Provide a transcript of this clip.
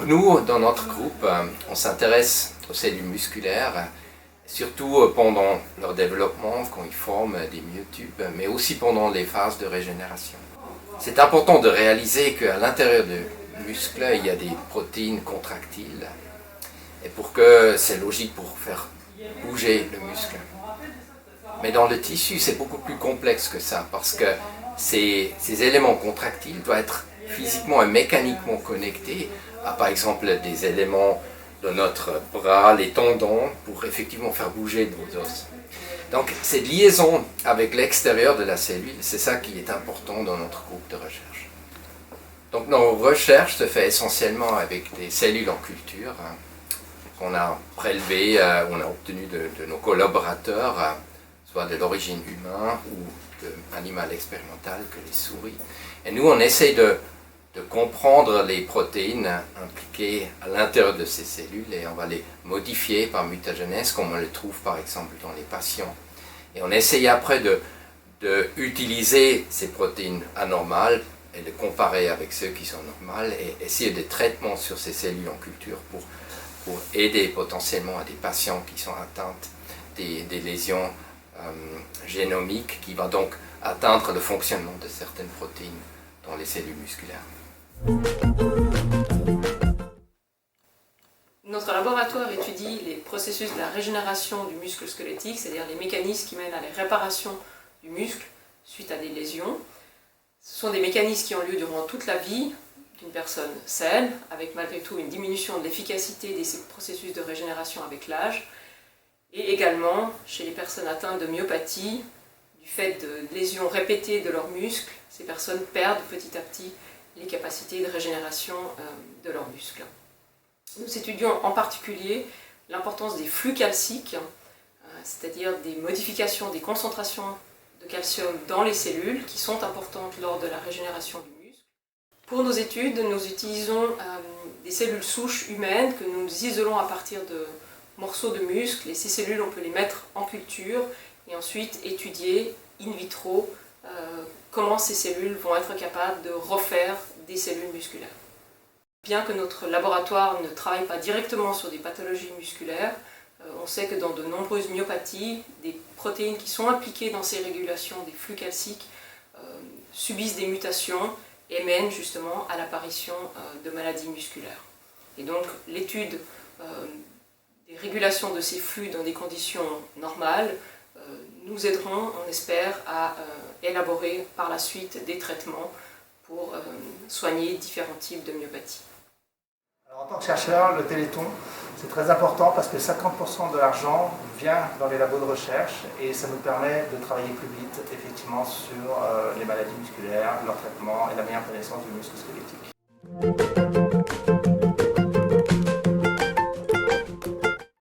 nous, dans notre groupe, on s'intéresse aux cellules musculaires, surtout pendant leur développement, quand ils forment des myotubes, mais aussi pendant les phases de régénération. C'est important de réaliser qu'à l'intérieur du muscle, il y a des protéines contractiles, et c'est logique pour faire bouger le muscle. Mais dans le tissu, c'est beaucoup plus complexe que ça, parce que ces éléments contractiles doivent être physiquement et mécaniquement connectés à, par exemple, des éléments de notre bras, les tendons, pour effectivement faire bouger nos os. Donc, cette liaison avec l'extérieur de la cellule, c'est ça qui est important dans notre groupe de recherche. Donc, nos recherches se font essentiellement avec des cellules en culture qu'on a prélevées, on a obtenues de nos collaborateurs, soit de l'origine humaine ou d'animal expérimental que les souris. Et nous, on essaie de comprendre les protéines impliquées à l'intérieur de ces cellules et on va les modifier par mutagénèse comme on le trouve par exemple dans les patients. Et on essaye après d'utiliser ces protéines anormales et de comparer avec ceux qui sont normales et essayer des traitements sur ces cellules en culture pour aider potentiellement à des patients qui sont atteints des lésions génomiques qui vont donc atteindre le fonctionnement de certaines protéines dans les cellules musculaires. Notre laboratoire étudie les processus de la régénération du muscle squelettique, c'est-à-dire les mécanismes qui mènent à la réparation du muscle suite à des lésions. Ce sont des mécanismes qui ont lieu durant toute la vie d'une personne saine, avec malgré tout une diminution de l'efficacité de ces processus de régénération avec l'âge, et également chez les personnes atteintes de myopathie, du fait de lésions répétées de leurs muscles, ces personnes perdent petit à petit les capacités de régénération de leurs muscles. Nous étudions en particulier l'importance des flux calciques, c'est-à-dire des modifications des concentrations de calcium dans les cellules qui sont importantes lors de la régénération du muscle. Pour nos études, nous utilisons des cellules souches humaines que nous isolons à partir de morceaux de muscles et ces cellules, on peut les mettre en culture et ensuite étudier in vitro comment ces cellules vont être capables de refaire des cellules musculaires. Bien que notre laboratoire ne travaille pas directement sur des pathologies musculaires, on sait que dans de nombreuses myopathies, des protéines qui sont impliquées dans ces régulations des flux calciques subissent des mutations et mènent justement à l'apparition de maladies musculaires. Et donc l'étude des régulations de ces flux dans des conditions normales nous aideront, on espère, à élaborer par la suite des traitements pour soigner différents types de myopathies. Alors, en tant que chercheur, le Téléthon, c'est très important parce que 50% de l'argent vient dans les labos de recherche et ça nous permet de travailler plus vite, effectivement, sur les maladies musculaires, leur traitement et la meilleure connaissance du muscle squelettique.